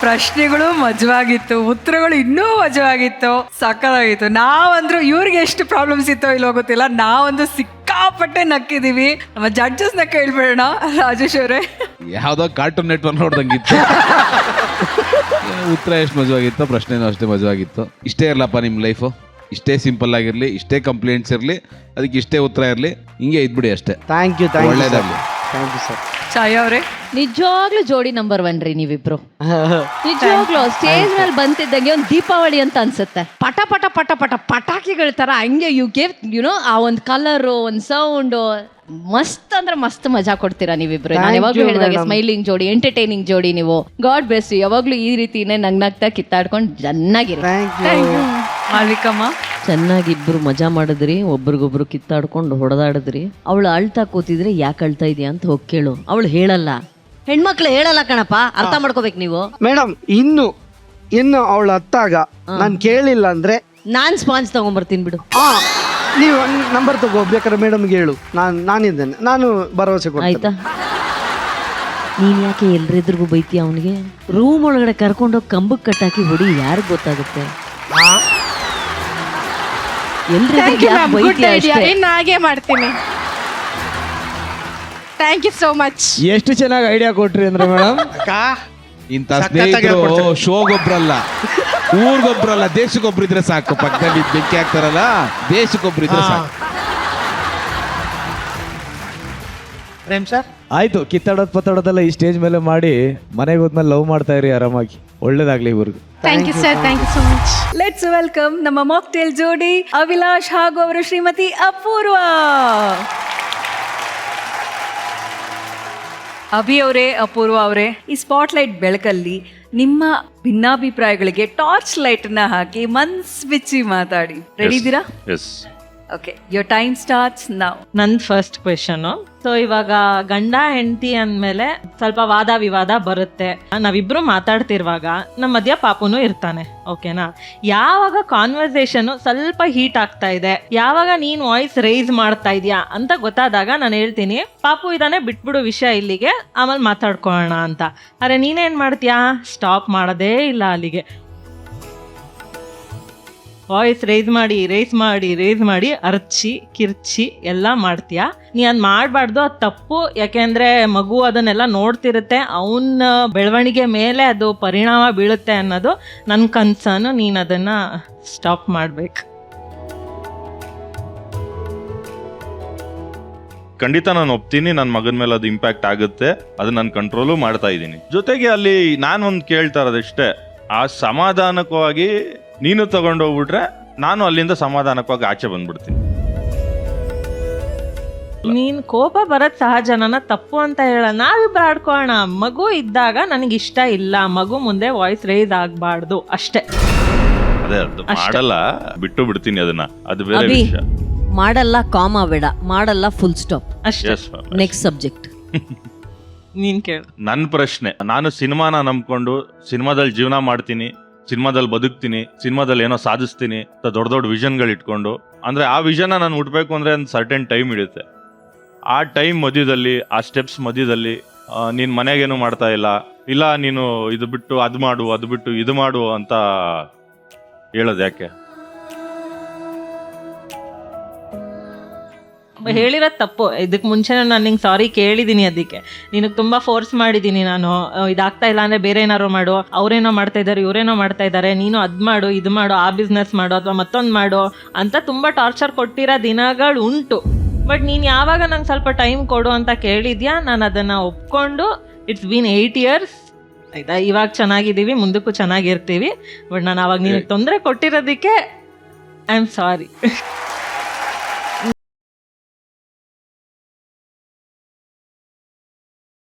ಪ್ರಶ್ನೆಗಳು ಮಜವಾಗಿತ್ತು, ಉತ್ತರಗಳು ಇನ್ನೂ ಮಜವಾಗಿತ್ತು, ಸಕ್ಕತ್ತಾಗಿತ್ತು. ನಾವಂದ್ರು ಇವ್ರಿಗೆ ಎಷ್ಟು ಪ್ರಾಬ್ಲಮ್ಸ್ ಇತ್ತೋ ಇಲ್ಲೋ ಗೊತ್ತಿಲ್ಲ, ನಾವಂದು ಸಿಕ್ಕಾಪಟ್ಟೆ ನಕ್ಕಿದೀವಿ. ನಮ್ಮ ಜಡ್ಜಸ್ನ ಕೇಳ್ಬೇಡ ರಾಜೇಶ್ ಅವರೇ. ಯಾವ್ದೋ ಕಾರ್ಟೂನ್ ನೆಟ್ವರ್ಕ್ ನೋಡ್ದಂಗಿತ್ತು. ಉತ್ತರ ಎಷ್ಟು ಮಜವಾಗಿತ್ತು, ಪ್ರಶ್ನೆನೂ ಅಷ್ಟೇ ಮಜವಾಗಿತ್ತು. ಇಷ್ಟೇ ಇರ್ಲಪ್ಪ ನಿಮ್ಮ ಲೈಫು, ಇಷ್ಟೇ ಸಿಂಪಲ್ ಆಗಿರ್ಲಿ, ಇಷ್ಟೇ ಕಂಪ್ಲೇಂಟ್ಸ್ ಇರಲಿ, ಅದಕ್ಕೆ ಇಷ್ಟೇ ಉತ್ತರ ಇರಲಿ, ಹಿಂಗೆ ಇದ್ಬಿಡಿ ಅಷ್ಟೇ. ಥ್ಯಾಂಕ್ ಯು ಒಳ್ಳೇದಾಗಲಿ. Thank you sir. ಛಾಯಾ ಅವರೇ, ನಿಜವಾಗ್ಲೂ ಜೋಡಿ ನಂಬರ್ 1 ರೀ ನೀವಿಬ್ರು. ನಿಜವಾಗ್ಲೂ ಸ್ಟೇಜ್ ಮೇಲೆ ಬಂತಿದ್ದಂಗೆ ಒಂದು ದೀಪಾವಳಿ ಅಂತ ಅನ್ಸುತ್ತೆ. ಪಟ ಪಟ ಪಟ ಪಟ ಪಟಾಕಿಗಳ ತರ ಹಂಗೆ ಯು ಗೇವ್ ಯುನೋ ಆ ಒಂದು ಕಲರು, ಒಂದು ಸೌಂಡು, ಮಸ್ತ್ ಅಂದ್ರೆ ಮಸ್ತ್ ಮಜಾ ಕೊಡ್ತೀರಾ ನೀವಿಬ್ರು. ನಾನು ಯಾವಾಗ್ಲೂ ಹೇಳಿದಾಗೆ ಸ್ಮೈಲಿಂಗ್ ಜೋಡಿ, ಎಂಟರ್ಟೈನಿಂಗ್ ಜೋಡಿ ನೀವು. God bless you. ಯಾವಾಗ್ಲೂ ಈ ರೀತಿನೇ ನಗ್ನಾಗ್ತಾ ಕಿತ್ತಾಡ್ಕೊಂಡು ಚೆನ್ನಾಗಿರಿ. ಮಾಲ್ವಿಕಮ್ಮ, ಚೆನ್ನಾಗಿಬ್ರು ಮಜಾ ಮಾಡಿದ್ರಿ, ಒಬ್ರಿಗೊಬ್ರು ಕಿತ್ತಾಡ್ಕೊಂಡು ಹೊಡೆದಾಡಿದ್ರಿ. ಅವಳು ಅಳ್ತಾ ಕೂತಿದ್ರೆ ಯಾಕೆ ಅಳ್ತಾ ಇದೆಯಾ ಅಂತ ಹೋಗಿ ಕೇಳು, ಅವಳು ಹೇಳಲ್ಲ. ಹೆಣ್ಮಕ್ಳು ಹೇಳಲ್ಲ ಕಣಪ್ಪ, ಅರ್ಥ ಮಾಡ್ಕೋಬೇಕು ನೀವು. ಮೇಡಮ್, ಇನ್ನು ಅವಳು ಹತ್ತಾಗ ನಾನು ಕೇಳಿಲ್ಲ ಅಂದ್ರೆ ನಾನ್ ಸ್ಪಾಂಜ್ ತಗೊಂಡ್ಬರ್ತೀನಿ ಬಿಡು. ನೀವು ನಂಬರ್ ತಗೋ, ಬೇಕಾದ್ರೆ ಮೇಡಮ್ಗೆ ಹೇಳು, ನಾನಿದ್ದೇನೆ, ನಾನು ಭರವಸೆ ಕೊಡ್ತೀನಿ. ಆಯ್ತಾ? ನೀನ್ ಯಾಕೆ ಎಲ್ರೆದ್ರಿಗೂ ಬೈತೀಯ ಅವನಿಗೆ? ರೂಮ್ ಒಳಗಡೆ ಕರ್ಕೊಂಡೋಗಿ ಕಂಬಕ್ಕೆ ಕಟ್ಟಾಕಿ ಹೊಡಿ, ಯಾರಿಗ್ ಗೊತ್ತಾಗುತ್ತೆ? ಹಾಗೆ ಮಾಡ್ತೀನಿ. Thank you so much. ಎಷ್ಟು ಚೆನ್ನಾಗಿ ಐಡಿಯಾ ಕೊಟ್ರಿ ಅಂದ್ರೆ ಮೇಡಮ್. ಇಂಥ ಸ್ನೇಹಿತರು ಶೋಗೊಬ್ರಲ್ಲ, ಊರ್ಗೊಬ್ರಲ್ಲ, ದೇಶಕ್ಕೊಬ್ರಿದ್ರೆ ಸಾಕು. ಪಕ್ಕದಲ್ಲಿ ಬೆಂಕಿ ಹಾಕ್ತಾರಲ್ಲ, ದೇಶಕ್ಕೊಬ್ರಿದ್ರೆ ಸಾಕು. ಪ್ರೇಮ್ ಸರ್, ಆಯ್ತು, ಕಿತ್ತಾಡೋದ್ ಪತ್ತಾಡೋದೆಲ್ಲ ಈ ಸ್ಟೇಜ್ ಮೇಲೆ ಮಾಡಿ ಮನೆಗೆ ಹೋದ್ಮೇಲೆ ಲವ್ ಮಾಡ್ತಾ ಇರಿ ಆರಾಮಾಗಿ. ಒಳ್ಳೇದಾಗ್ಲಿ ಇವ್ರಿಗೂ. Thank you sir, thank you so much. Let's welcome ನಮ್ಮ ಮಾಕ್ಟೇಲ್ ಜೋಡಿ ಅಭಿಲಾಷ್ ಹಾಗೂ ಅವರ ಶ್ರೀಮತಿ ಅಪೂರ್ವ. ಅಭಿ ಅವರೇ, ಅಪೂರ್ವ ಅವರೇ, ಈ ಸ್ಪಾಟ್ಲೈಟ್ ಬೆಳಕಲ್ಲಿ ನಿಮ್ಮ ಭಿನ್ನಾಭಿಪ್ರಾಯಗಳಿಗೆ ಟಾರ್ಚ್ ಲೈಟ್ ನ ಹಾಕಿ ಮನ್ಸ್ ಬಿಚ್ಚಿ ಮಾತಾಡಿ. ರೆಡಿ ಇದ್ದೀರಾ? Okay, your time starts now. ನಂದು ಫಸ್ಟ್ ಕ್ವೆಶನು. ಸೊ ಇವಾಗ ಗಂಡ ಹೆಂಡತಿ ಅಂದಮೇಲೆ ಸ್ವಲ್ಪ ವಾದ ವಿವಾದ ಬರುತ್ತೆ. ನಾವಿಬ್ರು ಮಾತಾಡ್ತಿರುವಾಗ ನಮ್ಮ ಮಧ್ಯ ಪಾಪುನು ಇರ್ತಾನೆ, ಓಕೆನಾ? ಯಾವಾಗ ಕಾನ್ವರ್ಸೇಷನ್ ಸ್ವಲ್ಪ ಹೀಟ್ ಆಗ್ತಾ ಇದೆ, ಯಾವಾಗ ನೀನ್ ವಾಯ್ಸ್ ರೈಸ್ ಮಾಡ್ತಾ ಇದೀಯಾ ಅಂತ ಗೊತ್ತಾದಾಗ ನಾನು ಹೇಳ್ತೀನಿ, ಪಾಪು ಇದಾನೆ, ಬಿಟ್ಬಿಡು ವಿಷಯ ಇಲ್ಲಿಗೆ, ಆಮೇಲೆ ಮಾತಾಡ್ಕೊಳ್ಳೋಣ ಅಂತ. ಅರೆ ನೀನೇನ್ ಮಾಡ್ತೀಯಾ? ಸ್ಟಾಪ್ ಮಾಡೋದೇ ಇಲ್ಲ ಅಲ್ಲಿಗೆ. ವಾಯ್ಸ್ ರೈಸ್ ಮಾಡಿ ಅರ್ಚಿ ಕಿರ್ಚಿ ಎಲ್ಲ ಮಾಡ್ತೀಯಾ. ನೀ ಅದ್ ಮಾಡಬಾರ್ದು, ಅದು ತಪ್ಪು. ಯಾಕೆಂದ್ರೆ ಮಗು ಅದನ್ನೆಲ್ಲ ನೋಡ್ತಿರುತ್ತೆ, ಅವನ ಬೆಳವಣಿಗೆ ಮೇಲೆ ಅದು ಪರಿಣಾಮ ಬೀಳುತ್ತೆ ಅನ್ನೋದು ನನ್ನ ಕನ್ಸರ್ನು. ನೀನು ಅದನ್ನ ಸ್ಟಾಪ್ ಮಾಡ್ಬೇಕು. ಖಂಡಿತ ನಾನು ಒಪ್ತೀನಿ, ನನ್ನ ಮಗನ ಮೇಲೆ ಅದು ಇಂಪ್ಯಾಕ್ಟ್ ಆಗುತ್ತೆ, ಅದು ನಾನು ಕಂಟ್ರೋಲು ಮಾಡ್ತಾ ಇದ್ದೀನಿ. ಜೊತೆಗೆ ಅಲ್ಲಿ ನಾನು ಒಂದು ಕೇಳ್ತಾ ಇರೋದಷ್ಟೇ, ಆ ಸಮಾಧಾನಕವಾಗಿ ನೀನು ತಗೊಂಡೋಗ್ಬಿಟ್ರೆ ನಾನು ಅಲ್ಲಿಂದ ಸಮಾಧಾನಕವಾಗಿ ಆಚೆ ಬಂದ್ಬಿಡ್ತೀನಿ. ನೀನ್ ಕೋಪ ಬರೋದ್ ಸಹಜನ, ತಪ್ಪು ಅಂತ ಹೇಳ. ನಾವಿಬ್ರು ಆಡ್ಕೊಳ್ಳೋಣ. ಮಗು ಇದ್ದಾಗ ನನಗಿಷ್ಟ ಇಲ್ಲ, ಮಗು ಮುಂದೆ ವಾಯ್ಸ್ ರೈಸ್ ಆಗ್ಬಾರ್ದು ಅಷ್ಟೇ. ಅದೇ ಅದು ಮಾಡಲ್ಲ, ಬಿಟ್ಟು ಬಿಡ್ತೀನಿ ಅದನ್ನ, ಅದು ಬೇರೆ ವಿಷಯ. ಮಾಡಲ್ಲ ಕಾಮ ಬೇಡ, ಮಾಡಲ್ಲ ಫುಲ್ ಸ್ಟಾಪ್ ಅಷ್ಟೇ. Next subject. ನೀನ್ ಕೇಳು. ನನ್ನ ಪ್ರಶ್ನೆ, ನಾನು ಸಿನಿಮಾನ ನಂಬ್ಕೊಂಡು ಸಿನಿಮಾದಲ್ಲಿ ಜೀವನ ಮಾಡ್ತೀನಿ, ಸಿನಿಮಾದಲ್ಲಿ ಬದುಕ್ತೀನಿ, ಸಿನಿಮಾದಲ್ಲಿ ಏನೋ ಸಾಧಿಸ್ತೀನಿ ಅಂತ ದೊಡ್ಡ ವಿಷನ್ಗಳು ಇಟ್ಕೊಂಡು, ಅಂದ್ರೆ ಆ ವಿಷನ್ನ ನಾನು ಹುಟ್ಟಬೇಕು ಅಂದ್ರೆ ಒಂದು ಸರ್ಟೆನ್ ಟೈಮ್ ಹಿಡಿಯುತ್ತೆ. ಆ ಟೈಮ್ ಮಧ್ಯದಲ್ಲಿ, ಆ ಸ್ಟೆಪ್ಸ್ ಮಧ್ಯದಲ್ಲಿ ನೀನು ಮನೆಗೇನು ಮಾಡ್ತಾ ಇಲ್ಲ ನೀನು ಇದು ಬಿಟ್ಟು ಅದು ಮಾಡು, ಅದು ಬಿಟ್ಟು ಇದು ಮಾಡು ಅಂತ ಹೇಳೋದು ಯಾಕೆ? ಹೇಳಿರೋದು ತಪ್ಪು. ಇದಕ್ಕೆ ಮುಂಚೆ ನಾನು ನಿಂಗೆ ಸಾರಿ ಕೇಳಿದ್ದೀನಿ, ಅದಕ್ಕೆ ನಿನಗೆ ತುಂಬ ಫೋರ್ಸ್ ಮಾಡಿದ್ದೀನಿ ನಾನು. ಇದಾಗ್ತಾ ಇಲ್ಲ ಅಂದರೆ ಬೇರೆ ಏನಾರು ಮಾಡು, ಅವರೇನೋ ಮಾಡ್ತಾ ಇದ್ದಾರೆ, ಇವರೇನೋ ಮಾಡ್ತಾ ಇದ್ದಾರೆ, ನೀನು ಅದು ಮಾಡು, ಇದು ಮಾಡು, ಆ ಬಿಸ್ನೆಸ್ ಮಾಡು ಅಥವಾ ಮತ್ತೊಂದು ಮಾಡು ಅಂತ ತುಂಬ ಟಾರ್ಚರ್ ಕೊಟ್ಟಿರೋ ದಿನಗಳು ಉಂಟು. ಬಟ್ ನೀನು ಯಾವಾಗ ನಂಗೆ ಸ್ವಲ್ಪ ಟೈಮ್ ಕೊಡು ಅಂತ ಕೇಳಿದ್ಯಾ, ನಾನು ಅದನ್ನು ಒಪ್ಕೊಂಡು, ಇಟ್ಸ್ ಬೀನ್ 8 years ಆಯಿತಾ, ಇವಾಗ ಚೆನ್ನಾಗಿದ್ದೀವಿ, ಮುಂದಕ್ಕೂ ಚೆನ್ನಾಗಿರ್ತೀವಿ. ಬಟ್ ನಾನು ಅವಾಗ ನಿನಗೆ ತೊಂದರೆ ಕೊಟ್ಟಿರೋದಕ್ಕೆ ಐ ಆಮ್ ಸಾರಿ.